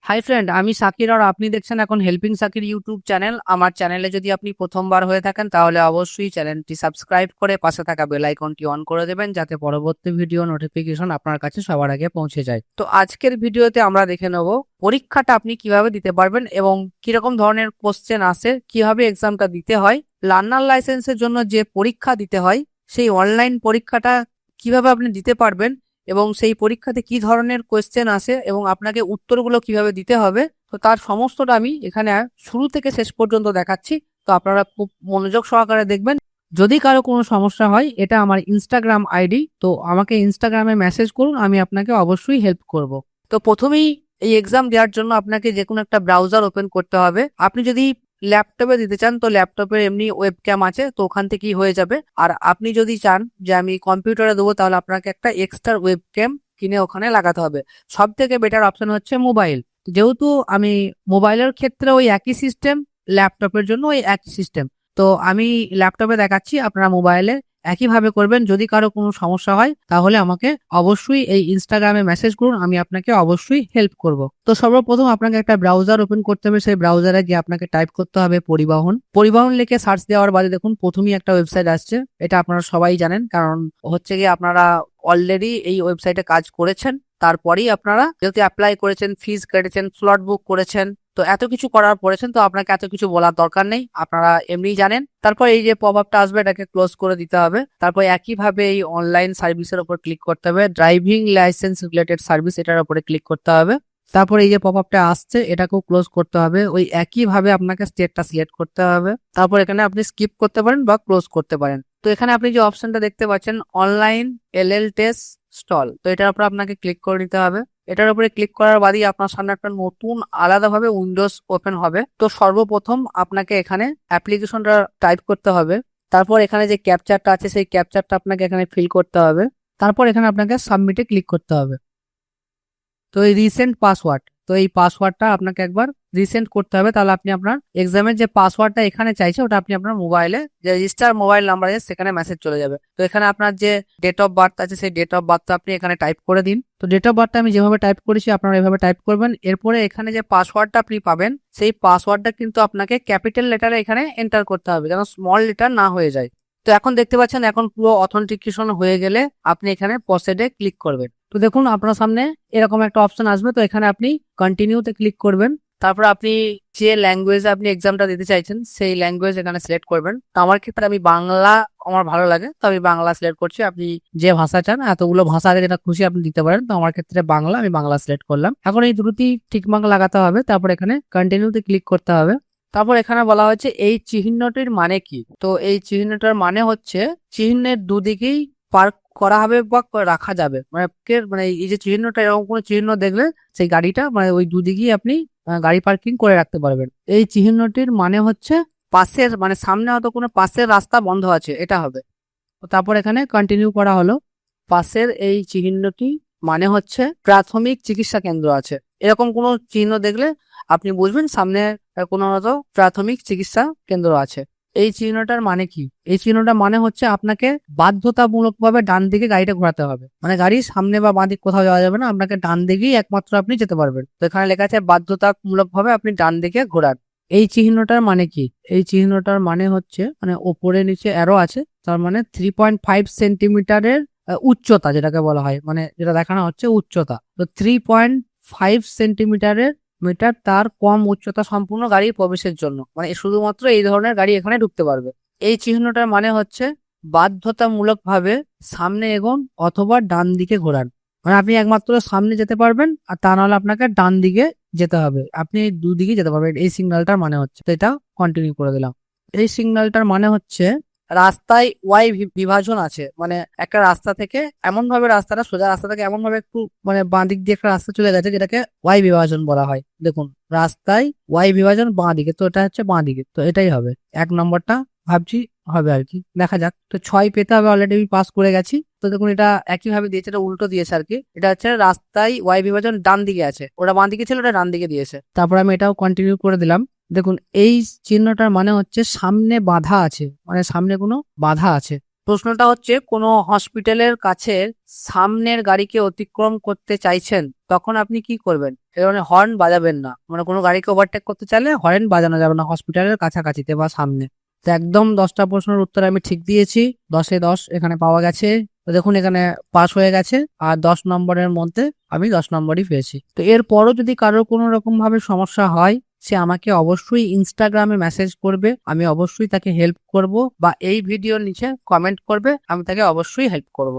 Hi friend, আমি সাকির আর আপনি দেখছেন এখন হেল্পিং সাকির ইউটিউব চ্যানেল। আমার চ্যানেলে যদি আপনি প্রথমবার হয়ে থাকেন তাহলে অবশ্যই চ্যানেলটি সাবস্ক্রাইব করে পাশে থাকা বেল আইকনটি অন করে দেবেন, যাতে পরবর্তী ভিডিও নোটিফিকেশন আপনার কাছে সবার আগে পৌঁছে যায়। তো আজকের ভিডিওতে আমরা দেখে নেব পরীক্ষাটা আপনি কিভাবে দিতে পারবেন এবং কিরকম ধরনের কোশ্চেন আসে, কিভাবে এক্সামটা দিতে হয়, লার্নার লাইসেন্সের জন্য যে পরীক্ষা দিতে হয় সেই অনলাইন পরীক্ষাটা কিভাবে আপনি দিতে পারবেন এবং সেই পরীক্ষাতে কি ধরনের কোয়েশ্চেন আসে এবং আপনাকে উত্তরগুলো কিভাবে দিতে হবে। তো তার সমস্তটা আমি এখানে শুরু থেকে শেষ পর্যন্ত দেখাচ্ছি। তো আপনারা খুব মনোযোগ সহকারে দেখবেন। যদি কারো কোনো সমস্যা হয়, এটা আমার ইনস্টাগ্রাম আইডি, তো আমাকে ইনস্টাগ্রামে মেসেজ করুন, আমি আপনাকে অবশ্যই হেল্প করব। তো প্রথমেই এই এক্সাম দেওয়ার জন্য আপনাকে যে কোনো একটা ব্রাউজার ওপেন করতে হবে। আপনি যদি ল্যাপটপে দিতে চান তো ল্যাপটপের এমনি ওয়েবক্যাম আছে, তো ওখান থেকেই হয়ে যাবে। আর আপনি যদি চান যে আমি কম্পিউটারে দেবো তাহলে আপনাকে একটা এক্সট্রা ওয়েবক্যাম কিনে ওখানে লাগাতে হবে। সব থেকে বেটার অপশন হচ্ছে মোবাইল। যেহেতু আমি মোবাইলের ক্ষেত্রে ওই একই সিস্টেম, ল্যাপটপের জন্য ওই একই সিস্টেম, তো আমি ল্যাপটপে দেখাচ্ছি, আপনারা মোবাইলে একইভাবে করবেন। যদি কারো কোনো সমস্যা হয় তাহলে আমাকে অবশ্যই এই ইনস্টাগ্রামে মেসেজ করুন, আমি আপনাকে অবশ্যই হেল্প করব। তো সর্বপ্রথম আপনাকে একটা ব্রাউজার ওপেন করতে হবে। সেই ব্রাউজারে গিয়ে আপনাকে টাইপ করতে হবে পরিবহন। পরিবহন লিখে সার্চ দেওয়ার বাদে দেখুন প্রথমেই একটা ওয়েবসাইট আসছে। এটা আপনারা সবাই জানেন, কারণ হচ্ছে গিয়ে আপনারা অলরেডি এই ওয়েবসাইটে কাজ করেছেন। তারপরেই আপনারা যেহেতু অ্যাপ্লাই করেছেন, ফিজ কেটেছেন, স্লট বুক করেছেন, তো এত কিছু করার পড়েছেন, তো আপনাকে এত কিছু বলার দরকার নেই, আপনারা এমনিই জানেন। তারপর এই যে পপ আপটা আসবে এটাকে ক্লোজ করে দিতে হবে। তারপর একইভাবে এই অনলাইন সার্ভিসের উপর ক্লিক করতে হবে, ড্রাইভিং লাইসেন্স রিলেটেড সার্ভিস এটার উপরে ক্লিক করতে হবে। তারপর এই যে পপ আপটা আসছে এটাকেও ক্লোজ করতে হবে। ওই একইভাবে আপনাকে স্টেটটা সিলেক্ট করতে হবে। তারপর এখানে আপনি স্কিপ করতে পারেন বা ক্লোজ করতে পারেন। তো এখানে আপনি যে অপশনটা দেখতে পাচ্ছেন অনলাইন এলএল টেস্ট স্টল, তো এটার উপর আপনাকে ক্লিক করে নিতে হবে। এটার উপরে ক্লিক করার বাদই আপনার সামনে একটা নতুন আলাদাভাবে উইন্ডোজ ওপেন হবে। তো সর্বপ্রথম আপনাকে এখানে অ্যাপ্লিকেশনটা টাইপ করতে হবে। তারপর এখানে যে ক্যাপচারটা আছে সেই ক্যাপচারটা আপনাকে এখানে ফিল করতে হবে। তারপর এখানে আপনাকে সাবমিটে ক্লিক করতে হবে। তো এই রিসেন্ট পাসওয়ার্ড, তো এই পাসওয়ার্ডটা আপনাকে একবার রিসেন্ট করতে হবে, তাহলে আপনি আপনার এক্সামের যে পাসওয়ার্ডটা এখানে চাইছে ওটা আপনি আপনার মোবাইলে যে রেজিস্টার মোবাইল নাম্বার আছে সেখানে মেসেজ চলে যাবে। তো এখানে আপনার যে ডেট অফ বার্থ আছে সেই ডেট অফ বার্থটা আপনি এখানে টাইপ করে দিন। তো ডেট অফ বার্থটা আমি যেভাবে টাইপ করেছি আপনারা এভাবে টাইপ করবেন। এরপরে এখানে যে পাসওয়ার্ডটা আপনি পাবেন সেই পাসওয়ার্ডটা কিন্তু আপনাকে ক্যাপিটাল লেটারে এখানে এন্টার করতে হবে, যেন স্মল লেটার না হয়ে যায়। তো এখন দেখতে পাচ্ছেন এখন পুরো অথেন্টিকেশন হয়ে গেলে আপনি এখানে প্রসিডে ক্লিক করবেন। তো দেখুন আপনার সামনে এরকম একটা অপশন আসবে, তো এখানে আপনি কন্টিনিউতে ক্লিক করবেন। তারপর আপনি যে ল্যাঙ্গুয়েজে আপনি এক্সামটা দিতে চাইছেন সেই ল্যাঙ্গুয়েজ এখানে সিলেক্ট করবেন। তো আমার ক্ষেত্রে আমি বাংলা, আমার ভালো লাগে তো আমি বাংলা সিলেক্ট করছি। আপনি যে ভাষা চান, এতগুলো ভাষা আছে যেটা খুশি আপনি দিতে পারেন। তো আমার ক্ষেত্রে বাংলা, আমি বাংলা সিলেক্ট করলাম। এখন এই দুটি টিকমার্ক লাগাতে হবে, তারপর এখানে কন্টিনিউতে ক্লিক করতে হবে। তারপর এখানে বলা হচ্ছে এই চিহ্নটির মানে কি। তো এই চিহ্নটার মানে হচ্ছে চিহ্নের দুদিকেই পার্ক করা হবে বা রাখা যাবে, মানে মানে এই যে চিহ্নটা, এরকম কোনো চিহ্ন দেখলে সেই গাড়িটা মানে ওই দুদিকেই আপনি গাড়ি পার্কিং করে রাখতে পারবেন। এই চিহ্নটির মানে হচ্ছে পাশের, মানে সামনে হয়তো কোনো পাশের রাস্তা বন্ধ আছে, এটা হবে। তারপর এখানে কন্টিনিউ করা হলো। পাশের এই চিহ্নটি মানে হচ্ছে প্রাথমিক চিকিৎসা কেন্দ্র আছে, এরকম কোনো চিহ্ন দেখলে আপনি বুঝবেন সামনে কোনো হয়তো প্রাথমিক চিকিৎসা কেন্দ্র আছে। এই চিহ্নটার মানে কি? এই চিহ্নটার মানে হচ্ছে আপনাকে বাধ্যতামূলক ভাবে ডান দিকে গাড়িটা ঘোরাতে হবে, মানে গাড়ির সামনে বা বাঁ দিক কোথাও যাওয়া যাবে না, আপনাকে ডান দিকেই একমাত্র আপনি যেতে পারবেন। তো এখানে লেখা আছে বাধ্যতামূলক ভাবে আপনি ডান দিকে ঘোরান। এই চিহ্নটার মানে কি? এই চিহ্নটার মানে হচ্ছে মানে ওপরে নিচে অ্যারো আছে, তার মানে 3.5 সেন্টিমিটারের উচ্চতা যেটাকে বলা হয়, মানে যেটা দেখানো হচ্ছে উচ্চতা। তো 3.5 সেন্টিমিটারের মিটার তার কম উচ্চতা সম্পূর্ণ গাড়ি প্রবেশের জন্য, মানে শুধুমাত্র এই ধরনের গাড়ি এখানে ঢুকতে পারবে। এই চিহ্নটার মানে হচ্ছে বাধ্যতামূলক ভাবে সামনে এগোন অথবা ডান দিকে ঘোরান, মানে আপনি একমাত্র সামনে যেতে পারবেন, আর তা নাহলে আপনাকে ডান দিকে যেতে হবে। আপনি দুদিকে যেতে পারবেন, এই সিগন্যালটার মানে হচ্ছে। তো এটা কন্টিনিউ করে দিলাম। এই সিগন্যালটার মানে হচ্ছে রাস্তায় ওয়াই বিভাজন আছে, মানে একটা রাস্তা থেকে এমন ভাবে রাস্তাটা সোজা রাস্তা থেকে এমন ভাবে একটু মানে বাঁ দিক দিয়ে একটা রাস্তা চলে গেছে যেটাকে ওয়াই বিভাজন বলা হয়। দেখুন রাস্তায় ওয়াই বিভাজন বাঁ দিকে, তো এটা হচ্ছে বাঁ দিকে, তো এটাই হবে এক নম্বরটা, ভাবছি হবে আর কি, দেখা যাক। তো 6 পেতে হবে, অলরেডি আমি পাস করে গেছি। তো দেখুন এটা একইভাবে দিয়েছে, এটা উল্টো দিয়েছে আর কি। এটা হচ্ছে রাস্তায় ওয়াই বিভাজন ডান দিকে আছে, ওটা বাঁ দিকে ছিল, ওটা ডান দিকে দিয়েছে। তারপর আমি এটাও কন্টিনিউ করে দিলাম। দেখুন এই চিহ্নটার মানে হচ্ছে সামনে বাধা আছে, মানে সামনে কোনো বাধা আছে। প্রশ্নটা হচ্ছে কোনো হসপিটালের কাছে সামনের গাড়িকে অতিক্রম করতে চাইছেন, তো তখন আপনি কি করবেন? এই ধরনের হর্ন বাজাবেন না, মানে কোনো গাড়িকে ওভারটেক করতে চাইলে হর্ন বাজানো যাবে না হসপিটালের কাছাকাছিতে বা সামনে। তো একদম 10টা প্রশ্নের উত্তর আমি ঠিক দিয়েছি, 10-এ 10 এখানে পাওয়া গেছে। তো দেখুন এখানে পাস হয়ে গেছে, আর 10 নম্বরের মধ্যে আমি 10 নম্বরই পেয়েছি। তো এরপরও যদি কারোর কোনো রকম ভাবে সমস্যা হয়, সে আমাকে অবশ্যই ইনস্টাগ্রামে মেসেজ করবে, আমি অবশ্যই তাকে হেল্প করব, বা এই ভিডিওর নিচে কমেন্ট করবে, আমি তাকে অবশ্যই হেল্প করব।